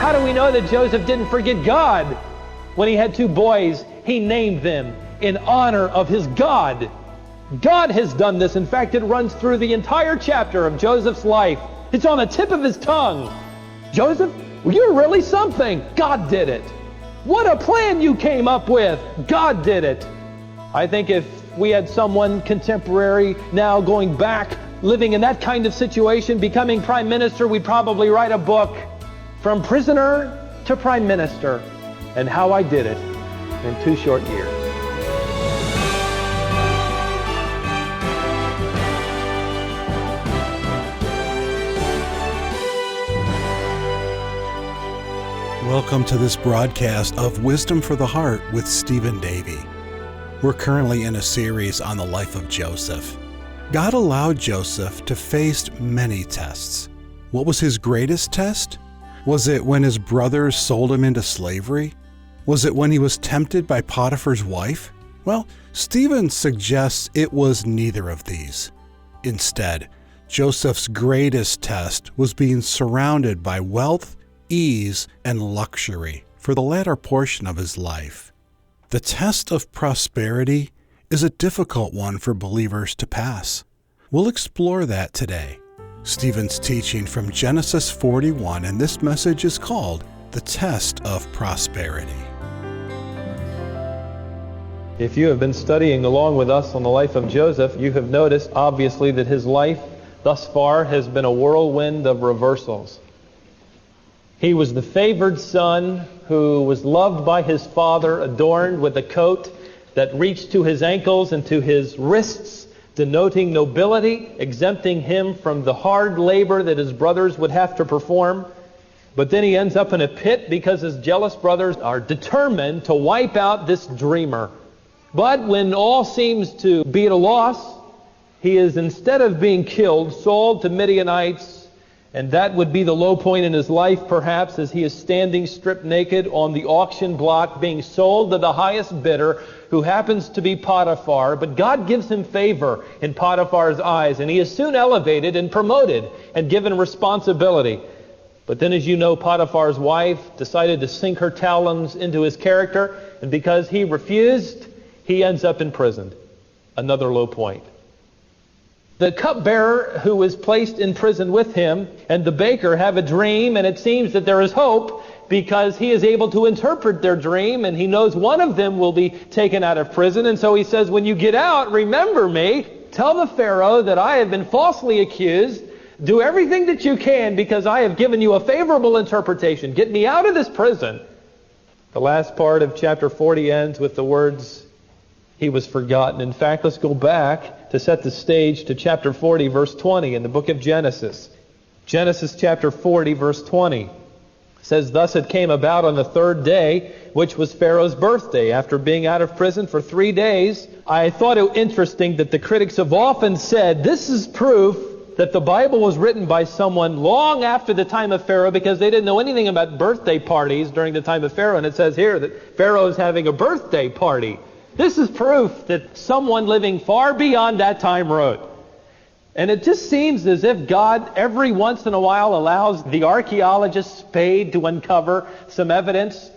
How do we know that Joseph didn't forget God? When he had two boys, he named them in honor of his God. God has done this. In fact, it runs through the entire chapter of Joseph's life. It's on the tip of his tongue. Joseph, you're really something. God did it. What a plan you came up with. God did it. I think if we had someone contemporary now going back, living in that kind of situation, becoming prime minister, we'd probably write a book, From Prisoner to Prime Minister, and How I Did It in 2 short years. Welcome to this broadcast of Wisdom for the Heart with Stephen Davey. We're currently in a series on the life of Joseph. God allowed Joseph to face many tests. What was his greatest test? Was it when his brothers sold him into slavery? Was it when he was tempted by Potiphar's wife? Well, Stephen suggests it was neither of these. Instead, Joseph's greatest test was being surrounded by wealth, ease, and luxury for the latter portion of his life. The test of prosperity is a difficult one for believers to pass. We'll explore that today. Stephen's teaching from Genesis 41, and this message is called The Test of Prosperity. If you have been studying along with us on the life of Joseph, you have noticed, obviously, that his life thus far has been a whirlwind of reversals. He was the favored son who was loved by his father, adorned with a coat that reached to his ankles and to his wrists, denoting nobility, exempting him from the hard labor that his brothers would have to perform. But then he ends up in a pit because his jealous brothers are determined to wipe out this dreamer. But when all seems to be at a loss, he is, instead of being killed, sold to Midianites. And that would be the low point in his life, perhaps, as he is standing stripped naked on the auction block, being sold to the highest bidder, who happens to be Potiphar. But God gives him favor in Potiphar's eyes, and he is soon elevated and promoted and given responsibility. But then, as you know, Potiphar's wife decided to sink her talons into his character, and because he refused, he ends up imprisoned. Another low point. The cupbearer who is placed in prison with him and the baker have a dream, and it seems that there is hope because he is able to interpret their dream, and he knows one of them will be taken out of prison. And so he says, when you get out, remember me. Tell the Pharaoh that I have been falsely accused. Do everything that you can because I have given you a favorable interpretation. Get me out of this prison. The last part of chapter 40 ends with the words, he was forgotten. In fact, let's go back to set the stage to chapter 40, verse 20 in the book of Genesis. Genesis chapter 40, verse 20 says, thus it came about on the 3rd day, which was Pharaoh's birthday. After being out of prison for 3 days, I thought it interesting that the critics have often said this is proof that the Bible was written by someone long after the time of Pharaoh, because they didn't know anything about birthday parties during the time of Pharaoh. And it says here that Pharaoh is having a birthday party. This is proof that someone living far beyond that time wrote. And it just seems as if God every once in a while allows the archaeologist Spade to uncover some evidence.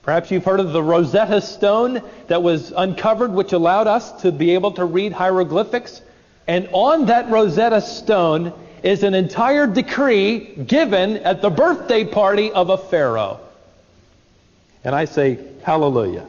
Perhaps you've heard of the Rosetta Stone that was uncovered, which allowed us to be able to read hieroglyphics. And on that Rosetta Stone is an entire decree given at the birthday party of a pharaoh. And I say, hallelujah.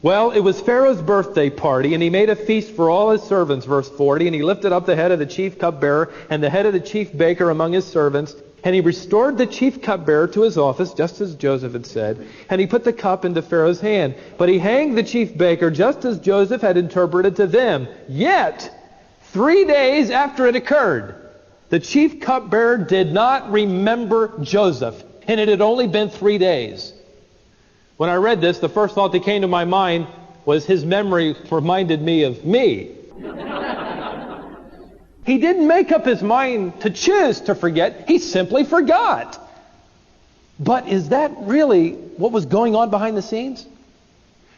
Well, it was Pharaoh's birthday party, and he made a feast for all his servants, verse 40, and he lifted up the head of the chief cupbearer and the head of the chief baker among his servants, and he restored the chief cupbearer to his office, just as Joseph had said, and he put the cup into Pharaoh's hand. But he hanged the chief baker, just as Joseph had interpreted to them. Yet, 3 days after it occurred, the chief cupbearer did not remember Joseph, and it had only been 3 days. When I read this, the first thought that came to my mind was his memory reminded me of me. He didn't make up his mind to choose to forget. He simply forgot. But is that really what was going on behind the scenes?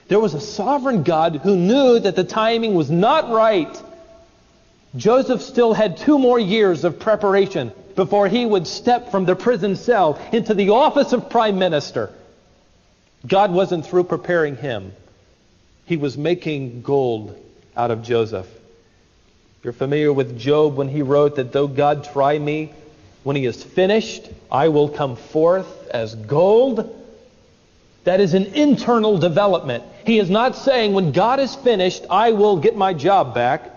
There was a sovereign God who knew that the timing was not right. Joseph still had 2 more years of preparation before he would step from the prison cell into the office of prime minister. God wasn't through preparing him. He was making gold out of Joseph. You're familiar with Job when he wrote that though God try me, when he is finished, I will come forth as gold. That is an internal development. He is not saying when God is finished, I will get my job back.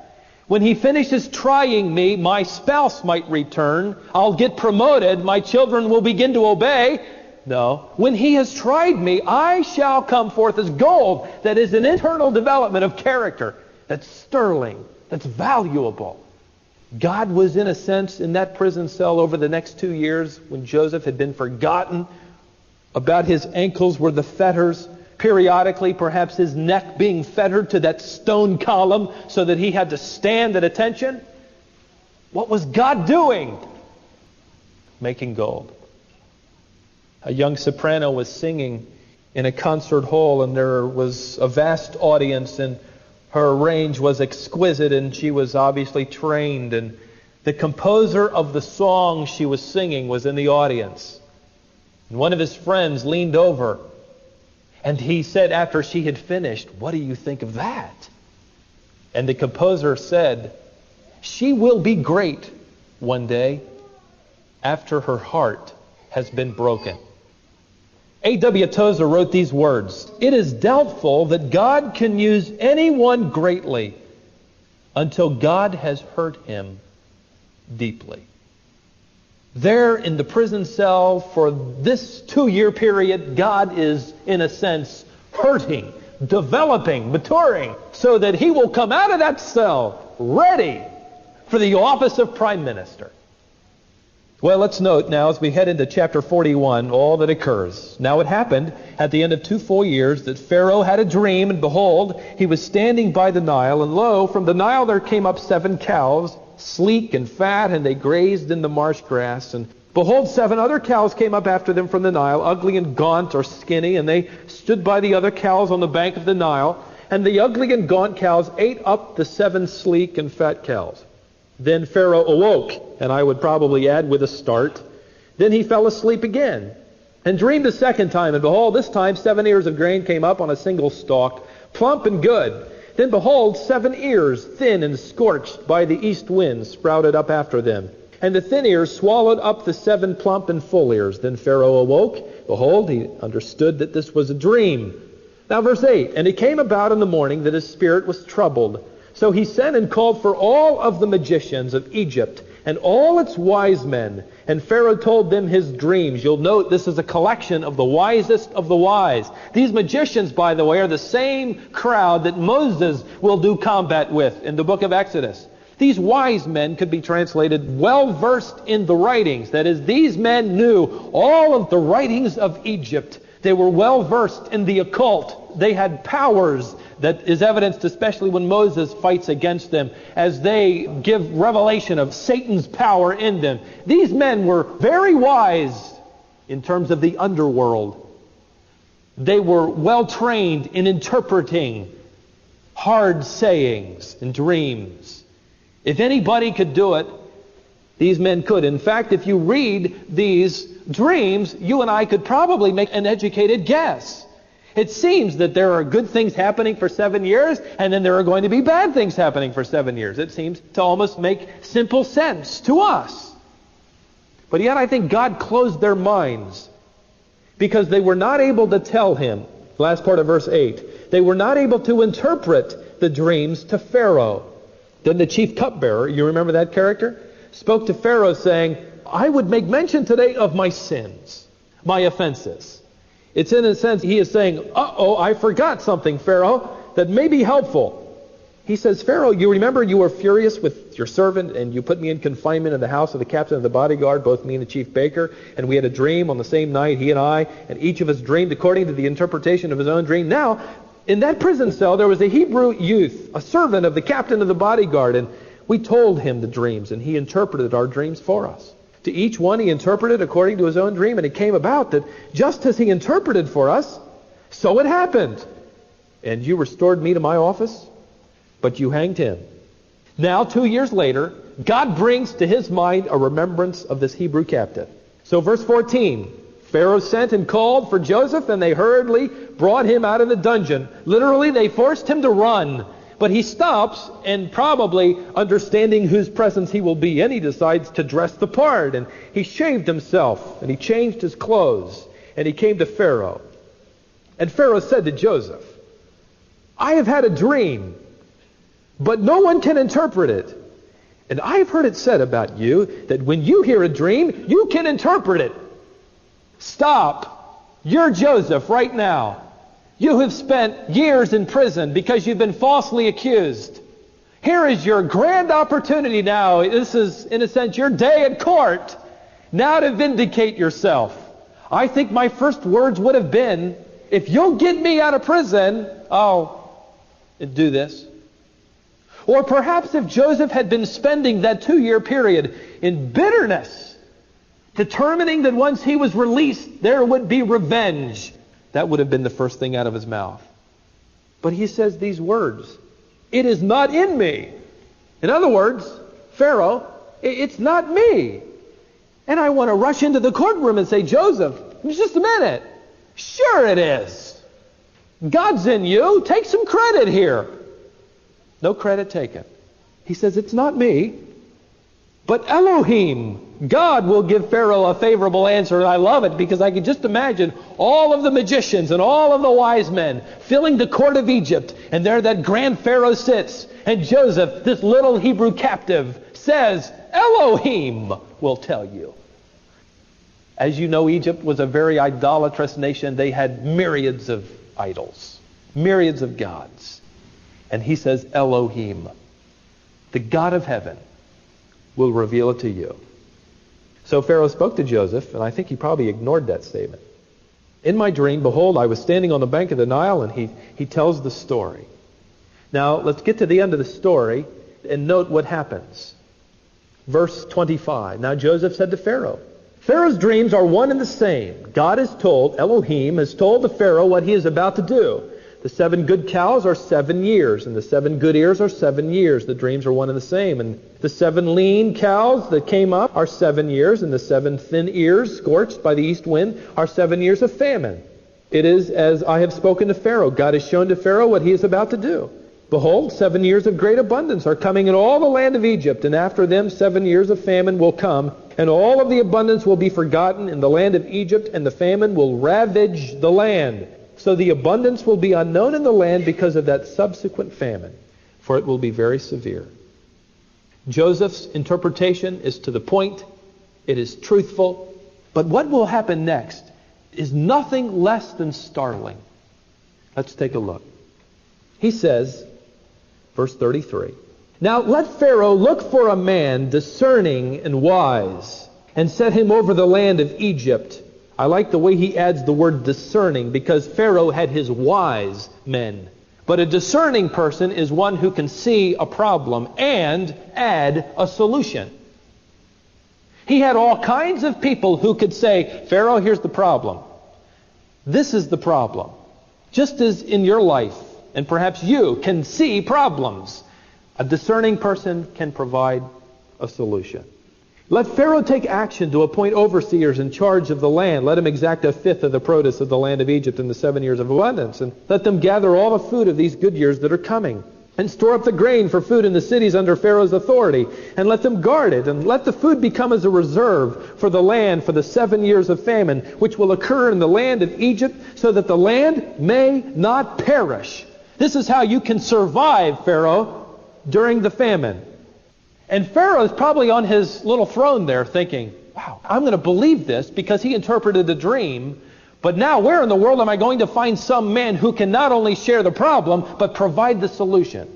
When he finishes trying me, my spouse might return. I'll get promoted. My children will begin to obey. No. When he has tried me, I shall come forth as gold. That is an internal development of character. That's sterling. That's valuable. God was, in a sense, in that prison cell over the next 2 years when Joseph had been forgotten. About his ankles were the fetters. Periodically, perhaps his neck being fettered to that stone column so that he had to stand at attention. What was God doing? Making gold. A young soprano was singing in a concert hall, and there was a vast audience, and her range was exquisite, and she was obviously trained, and the composer of the song she was singing was in the audience. And one of his friends leaned over, and he said after she had finished, "What do you think of that?" And the composer said, "She will be great one day after her heart has been broken." A.W. Tozer wrote these words, "It is doubtful that God can use anyone greatly until God has hurt him deeply." There in the prison cell for this 2-year period, God is, in a sense, hurting, developing, maturing, so that he will come out of that cell ready for the office of prime minister. Well, let's note now as we head into chapter 41 all that occurs. Now it happened at the end of 2 full years that Pharaoh had a dream, and behold, he was standing by the Nile, and lo, from the Nile there came up 7 cows, sleek and fat, and they grazed in the marsh grass. And behold, 7 other cows came up after them from the Nile, ugly and gaunt or skinny, and they stood by the other cows on the bank of the Nile. And the ugly and gaunt cows ate up the 7 sleek and fat cows. Then Pharaoh awoke, and I would probably add with a start. Then he fell asleep again, and dreamed a second time. And behold, this time 7 ears of grain came up on a single stalk, plump and good. Then behold, 7 ears, thin and scorched by the east wind, sprouted up after them. And the thin ears swallowed up the 7 plump and full ears. Then Pharaoh awoke. Behold, he understood that this was a dream. Now verse 8, and it came about in the morning that his spirit was troubled. So he sent and called for all of the magicians of Egypt and all its wise men. And Pharaoh told them his dreams. You'll note this is a collection of the wisest of the wise. These magicians, by the way, are the same crowd that Moses will do combat with in the book of Exodus. These wise men could be translated well-versed in the writings. That is, these men knew all of the writings of Egypt. They were well-versed in the occult. They had powers that is evidenced especially when Moses fights against them as they give revelation of Satan's power in them. These men were very wise in terms of the underworld. They were well trained in interpreting hard sayings and dreams. If anybody could do it, these men could. In fact, if you read these dreams, you and I could probably make an educated guess. It seems that there are good things happening for 7 years, and then there are going to be bad things happening for 7 years. It seems to almost make simple sense to us. But yet I think God closed their minds because they were not able to tell him. Last part of verse 8. They were not able to interpret the dreams to Pharaoh. Then the chief cupbearer, you remember that character, spoke to Pharaoh saying, I would make mention today of my sins, my offenses. It's in a sense, he is saying, I forgot something, Pharaoh, that may be helpful. He says, Pharaoh, you remember you were furious with your servant, and you put me in confinement in the house of the captain of the bodyguard, both me and the chief baker, and we had a dream on the same night, he and I, and each of us dreamed according to the interpretation of his own dream. Now, in that prison cell, there was a Hebrew youth, a servant of the captain of the bodyguard, and we told him the dreams, and he interpreted our dreams for us. To each one he interpreted according to his own dream, and it came about that just as he interpreted for us, so it happened. And you restored me to my office, but you hanged him. Now, 2 years later, God brings to his mind a remembrance of this Hebrew captive. So verse 14, Pharaoh sent and called for Joseph, and they hurriedly brought him out of the dungeon. Literally, they forced him to run. But he stops, and probably understanding whose presence he will be in, he decides to dress the part. And he shaved himself, and he changed his clothes, and he came to Pharaoh. And Pharaoh said to Joseph, I have had a dream, but no one can interpret it. And I have heard it said about you that when you hear a dream, you can interpret it. Stop. You're Joseph right now. You have spent years in prison because you've been falsely accused. Here is your grand opportunity now. This is, in a sense, your day at court. Now to vindicate yourself. I think my first words would have been, if you'll get me out of prison, I'll do this. Or perhaps if Joseph had been spending that 2-year period in bitterness, determining that once he was released, there would be revenge. That would have been the first thing out of his mouth. But he says these words, it is not in me. In other words, Pharaoh, it's not me. And I want to rush into the courtroom and say, Joseph, just a minute. Sure it is. God's in you. Take some credit here. No credit taken. He says, it's not me, but Elohim. God will give Pharaoh a favorable answer, and I love it because I can just imagine all of the magicians and all of the wise men filling the court of Egypt, and there that grand Pharaoh sits, and Joseph, this little Hebrew captive, says, Elohim will tell you. As you know, Egypt was a very idolatrous nation. They had myriads of idols, myriads of gods. And he says, Elohim, the God of heaven, will reveal it to you. So Pharaoh spoke to Joseph, and I think he probably ignored that statement. In my dream, behold, I was standing on the bank of the Nile, and he tells the story. Now, let's get to the end of the story and note what happens. Verse 25. Now Joseph said to Pharaoh, Pharaoh's dreams are one and the same. God has told, Elohim has told the Pharaoh what he is about to do. The 7 good cows are 7 years, and the 7 good ears are 7 years. The dreams are one and the same. And the 7 lean cows that came up are 7 years, and the 7 thin ears, scorched by the east wind, are 7 years of famine. It is as I have spoken to Pharaoh. God has shown to Pharaoh what he is about to do. Behold, 7 years of great abundance are coming in all the land of Egypt, and after them 7 years of famine will come, and all of the abundance will be forgotten in the land of Egypt, and the famine will ravage the land. So the abundance will be unknown in the land because of that subsequent famine, for it will be very severe. Joseph's interpretation is to the point. It is truthful. But what will happen next is nothing less than startling. Let's take a look. He says, verse 33, Now let Pharaoh look for a man discerning and wise, and set him over the land of Egypt. I like the way he adds the word discerning, because Pharaoh had his wise men. But a discerning person is one who can see a problem and add a solution. He had all kinds of people who could say, Pharaoh, here's the problem. This is the problem. Just as in your life, and perhaps you can see problems, a discerning person can provide a solution. Let Pharaoh take action to appoint overseers in charge of the land. Let him exact 1/5 of the produce of the land of Egypt in the 7 years of abundance. And let them gather all the food of these good years that are coming. And store up the grain for food in the cities under Pharaoh's authority. And let them guard it. And let the food become as a reserve for the land for the 7 years of famine, which will occur in the land of Egypt, so that the land may not perish. This is how you can survive, Pharaoh, during the famine. And Pharaoh's probably on his little throne there thinking, wow, I'm going to believe this because he interpreted the dream. But now where in the world am I going to find some man who can not only share the problem, but provide the solution?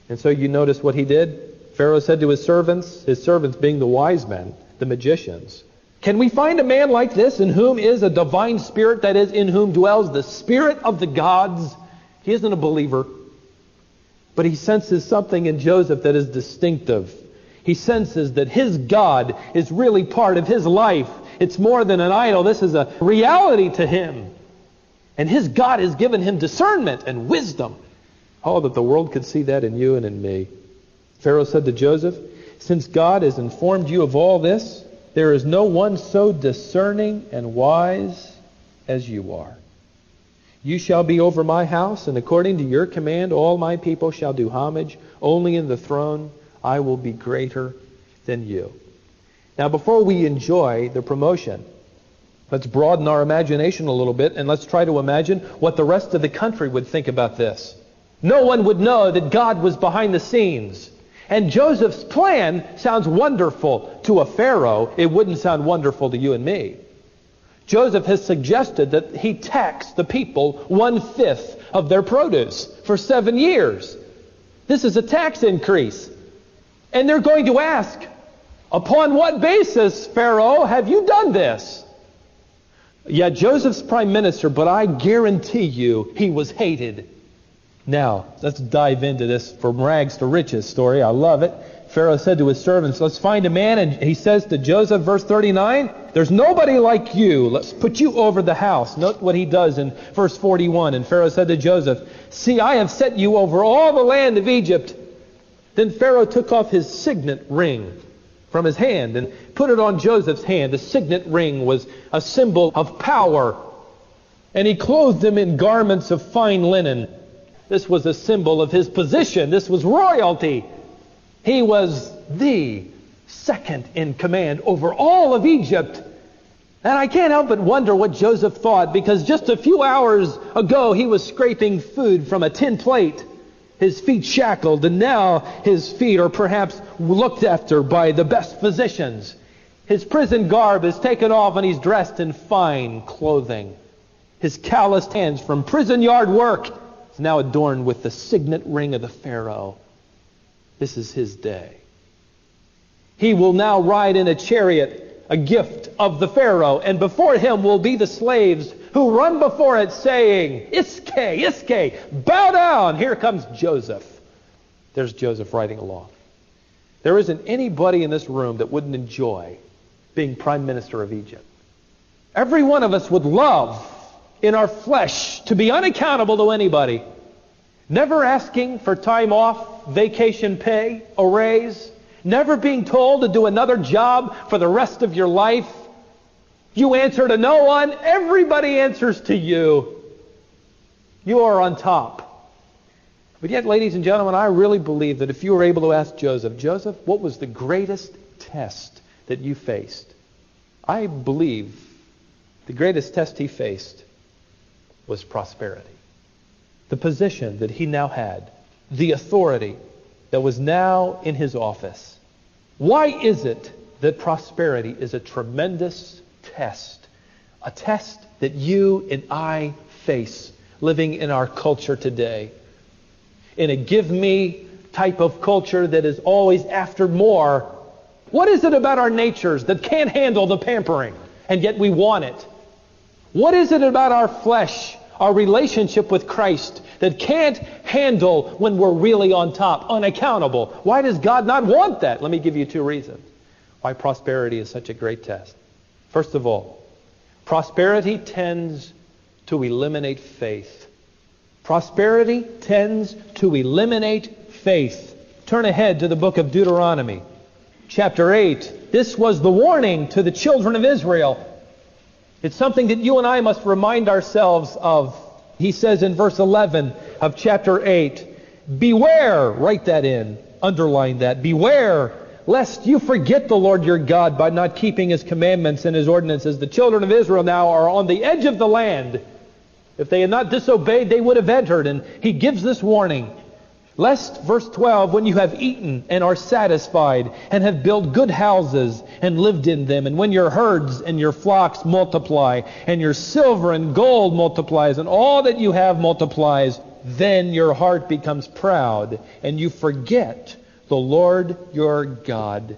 And so you notice what he did? Pharaoh said to his servants being the wise men, the magicians, can we find a man like this in whom is a divine spirit, that is, in whom dwells the spirit of the gods? He isn't a believer. But he senses something in Joseph that is distinctive. He senses that his God is really part of his life. It's more than an idol. This is a reality to him. And his God has given him discernment and wisdom. Oh, that the world could see that in you and in me. Pharaoh said to Joseph, "Since God has informed you of all this, there is no one so discerning and wise as you are. You shall be over my house, and according to your command all my people shall do homage. Only in the throne I will be greater than you." Now, before we enjoy the promotion, let's broaden our imagination a little bit, and let's try to imagine what the rest of the country would think about this. No one would know that God was behind the scenes. And Joseph's plan sounds wonderful to a Pharaoh. It wouldn't sound wonderful to you and me. Joseph has suggested that he tax the people 1/5 of their produce for 7 years. This is a tax increase. And they're going to ask, "Upon what basis, Pharaoh, have you done this?" Yeah, Joseph's prime minister, but I guarantee you he was hated. Now, let's dive into this from rags to riches story. I love it. Pharaoh said to his servants, "Let's find a man," and he says to Joseph, verse 39, "There's nobody like you. Let's put you over the house." Note what he does in verse 41. And Pharaoh said to Joseph, "See, I have set you over all the land of Egypt." Then Pharaoh took off his signet ring from his hand and put it on Joseph's hand. The signet ring was a symbol of power. And he clothed him in garments of fine linen. This was a symbol of his position. This was royalty. He was the second in command over all of Egypt. And I can't help but wonder what Joseph thought, because just a few hours ago he was scraping food from a tin plate, his feet shackled, and now his feet are perhaps looked after by the best physicians. His prison garb is taken off and he's dressed in fine clothing. His calloused hands from prison yard work is now adorned with the signet ring of the Pharaoh. This is his day. He will now ride in a chariot, a gift of the Pharaoh, and before him will be the slaves who run before it saying, "Iske, Iske, bow down." Here comes Joseph. There's Joseph riding along. There isn't anybody in this room that wouldn't enjoy being prime minister of Egypt. Every one of us would love in our flesh to be unaccountable to anybody, never asking for time off, vacation pay, a raise, never being told to do another job for the rest of your life. You answer to no one. Everybody answers to you. You are on top. But yet, ladies and gentlemen, I really believe that if you were able to ask Joseph, "Joseph, what was the greatest test that you faced?" I believe the greatest test he faced was prosperity. The position that he now had, the authority that was now in his office. Why is it that prosperity is a tremendous test? A test that you and I face living in our culture today. In a give me type of culture that is always after more. What is it about our natures that can't handle the pampering, and yet we want it? What is it about our flesh, our relationship with Christ, that can't handle when we're really on top, unaccountable? Why does God not want that? Let me give you 2 reasons why prosperity is such a great test. First of all, prosperity tends to eliminate faith. Prosperity tends to eliminate faith. Turn ahead to the book of Deuteronomy, chapter 8. This was the warning to the children of Israel. It's something that you and I must remind ourselves of. He says in verse 11 of chapter 8, "Beware," write that in, underline that, "beware, lest you forget the Lord your God by not keeping his commandments and his ordinances." The children of Israel now are on the edge of the land. If they had not disobeyed, they would have entered. And he gives this warning. Lest, verse 12, when you have eaten and are satisfied and have built good houses and lived in them, and when your herds and your flocks multiply, and your silver and gold multiplies, and all that you have multiplies, then your heart becomes proud, and you forget the Lord your God.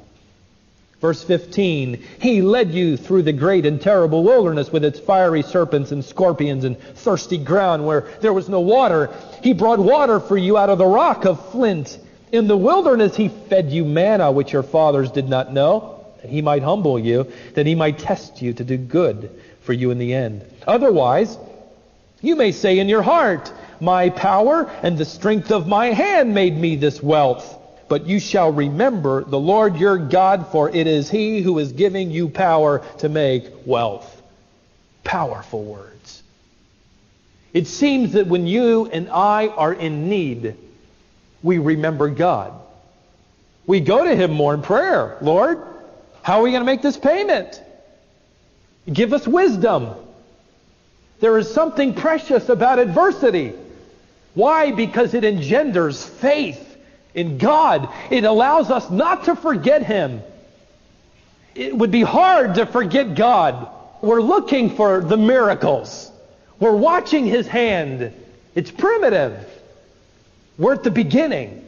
Verse 15, he led you through the great and terrible wilderness with its fiery serpents and scorpions and thirsty ground where there was no water. He brought water for you out of the rock of flint. In the wilderness he fed you manna, which your fathers did not know, that he might humble you, that he might test you to do good for you in the end. Otherwise, you may say in your heart, my power and the strength of my hand made me this wealth. But you shall remember the Lord your God, for it is He who is giving you power to make wealth. Powerful words. It seems that when you and I are in need, we remember God. We go to Him more in prayer. Lord, how are we going to make this payment? Give us wisdom. There is something precious about adversity. Why? Because it engenders faith in God. It allows us not to forget Him. It would be hard to forget God. We're looking for the miracles. We're watching His hand. It's primitive. We're at the beginning.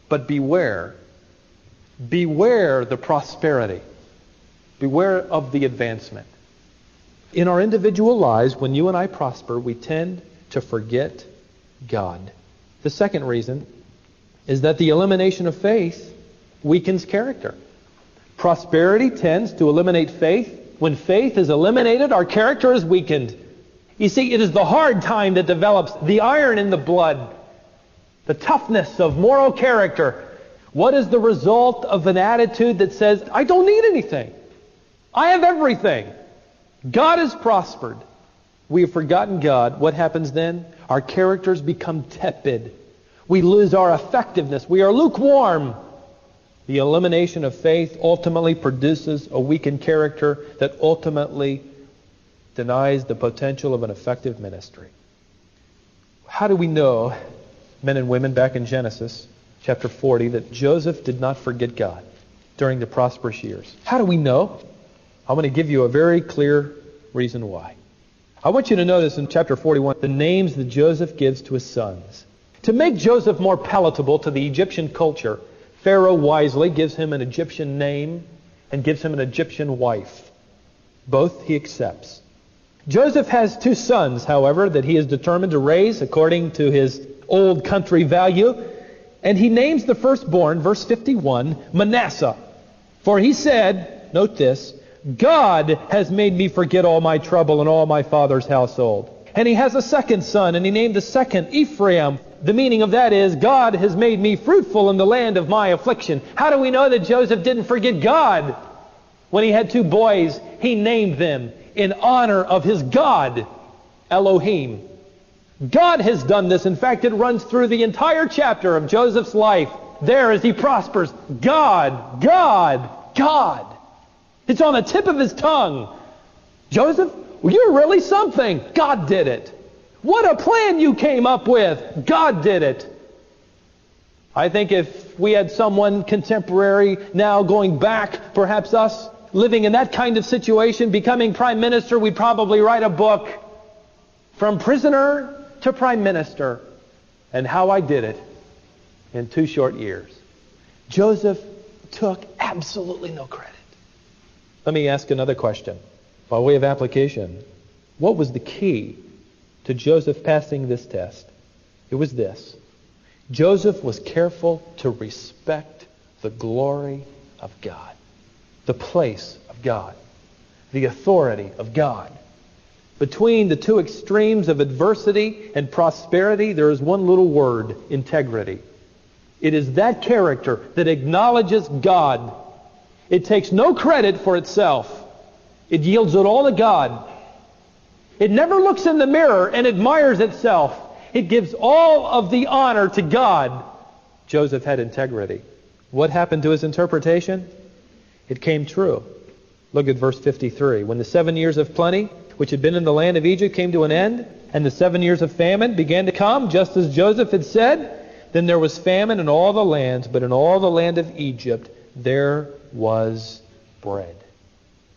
But beware. Beware the prosperity. Beware of the advancement. In our individual lives, when you and I prosper, we tend to forget God. The second reason is that the elimination of faith weakens character. Prosperity tends to eliminate faith. When faith is eliminated, our character is weakened. You see, it is the hard time that develops the iron in the blood, the toughness of moral character. What is the result of an attitude that says, I don't need anything. I have everything. God has prospered. We have forgotten God. What happens then? Our characters become tepid. We lose our effectiveness. We are lukewarm. The elimination of faith ultimately produces a weakened character that ultimately denies the potential of an effective ministry. How do we know, men and women, back in Genesis chapter 40, that Joseph did not forget God during the prosperous years? How do we know? I'm going to give you a very clear reason why. I want you to notice in chapter 41 the names that Joseph gives to his sons. To make Joseph more palatable to the Egyptian culture, Pharaoh wisely gives him an Egyptian name and gives him an Egyptian wife. Both he accepts. Joseph has two sons, however, that he is determined to raise according to his old country value. And he names the firstborn, verse 51, Manasseh. For he said, note this, God has made me forget all my trouble and all my father's household. And he has a second son, and he named the second Ephraim. The meaning of that is, God has made me fruitful in the land of my affliction. How do we know that Joseph didn't forget God? When he had two boys, he named them in honor of his God, Elohim. God has done this. In fact, it runs through the entire chapter of Joseph's life. There, as he prospers, God, God, God. It's on the tip of his tongue. Joseph, you're really something. God did it. What a plan you came up with. God did it. I think if we had someone contemporary now going back, perhaps us living in that kind of situation, becoming prime minister, we'd probably write a book, From Prisoner to Prime Minister, and How I Did It in 2 short years. Joseph took absolutely no credit. Let me ask another question by way of application. What was the key to Joseph passing this test? It was this. Joseph was careful to respect the glory of God, the place of God, the authority of God. Between the two extremes of adversity and prosperity, there is one little word, integrity. It is that character that acknowledges God. It takes no credit for itself. It yields it all to God. It never looks in the mirror and admires itself. It gives all of the honor to God. Joseph had integrity. What happened to his interpretation? It came true. Look at verse 53. When the 7 years of plenty, which had been in the land of Egypt, came to an end, and the 7 years of famine began to come, just as Joseph had said, then there was famine in all the lands, but in all the land of Egypt there was bread.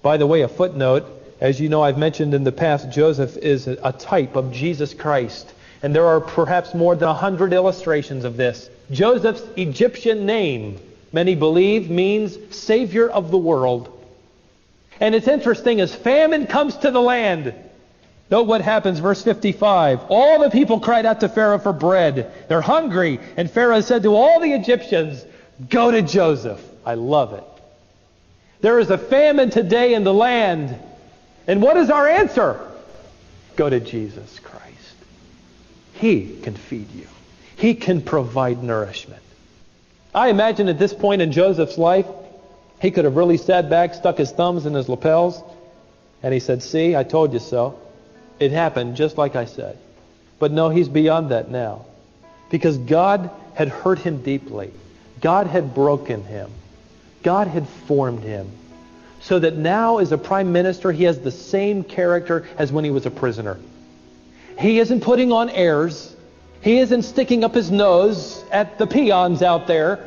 By the way, a footnote, as you know, I've mentioned in the past, Joseph is a type of Jesus Christ. And there are perhaps more than 100 illustrations of this. Joseph's Egyptian name, many believe, means Savior of the world. And it's interesting, as famine comes to the land, note what happens, verse 55. All the people cried out to Pharaoh for bread. They're hungry. And Pharaoh said to all the Egyptians, go to Joseph. I love it. There is a famine today in the land. And what is our answer? Go to Jesus Christ. He can feed you. He can provide nourishment. I imagine at this point in Joseph's life, he could have really sat back, stuck his thumbs in his lapels, and he said, see, I told you so. It happened just like I said. But no, he's beyond that now. Because God had hurt him deeply. God had broken him. God had formed him. So that now as a prime minister, he has the same character as when he was a prisoner. He isn't putting on airs. He isn't sticking up his nose at the peons out there.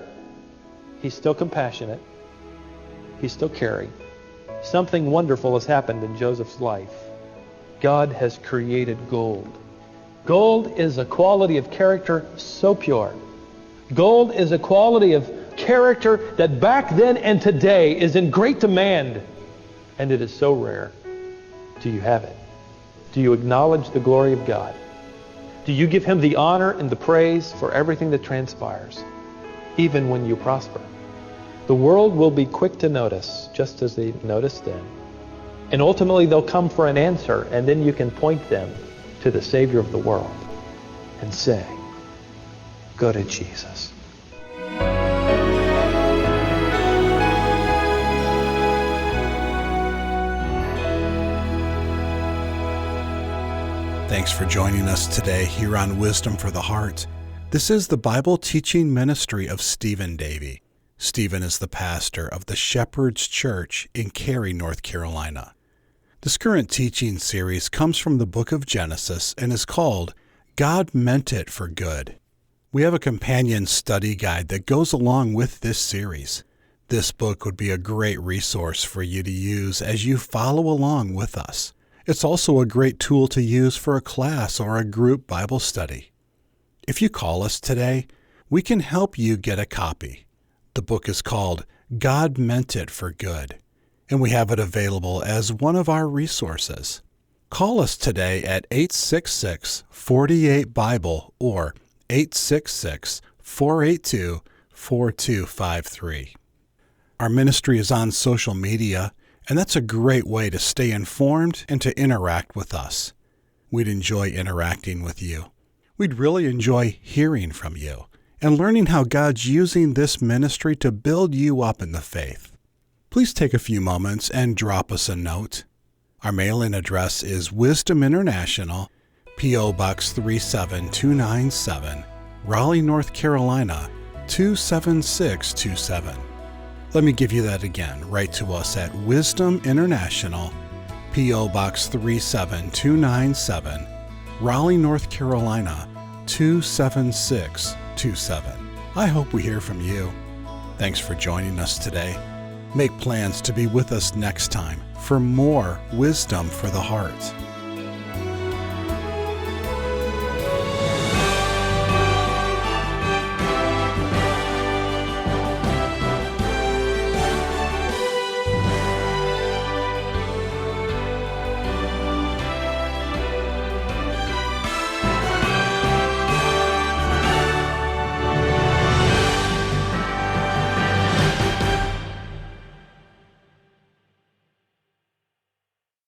He's still compassionate. He's still caring. Something wonderful has happened in Joseph's life. God has created gold. Gold is a quality of character so pure. Gold is a quality of character that back then and today is in great demand. And it is so rare. Do you have it? Do you acknowledge the glory of God? Do you give Him the honor and the praise for everything that transpires, even when you prosper? The world will be quick to notice, just as they noticed then. And ultimately they'll come for an answer, and then you can point them to the Savior of the world and say, go to Jesus. Thanks for joining us today here on Wisdom for the Heart. This is the Bible teaching ministry of Stephen Davey. Stephen is the pastor of the Shepherd's Church in Cary, North Carolina. This current teaching series comes from the book of Genesis and is called God Meant It for Good. We have a companion study guide that goes along with this series. This book would be a great resource for you to use as you follow along with us. It's also a great tool to use for a class or a group Bible study. If you call us today, we can help you get a copy. The book is called God Meant It for Good, and we have it available as one of our resources. Call us today at 866-48-BIBLE or 866-482-4253. Our ministry is on social media, and that's a great way to stay informed and to interact with us. We'd enjoy interacting with you. We'd really enjoy hearing from you and learning how God's using this ministry to build you up in the faith. Please take a few moments and drop us a note. Our mailing address is Wisdom International, P.O. Box 37297, Raleigh, North Carolina, 27627. Let me give you that again. Write to us at Wisdom International, P.O. Box 37297, Raleigh, North Carolina, 27627. I hope we hear from you. Thanks for joining us today. Make plans to be with us next time for more Wisdom for the Heart.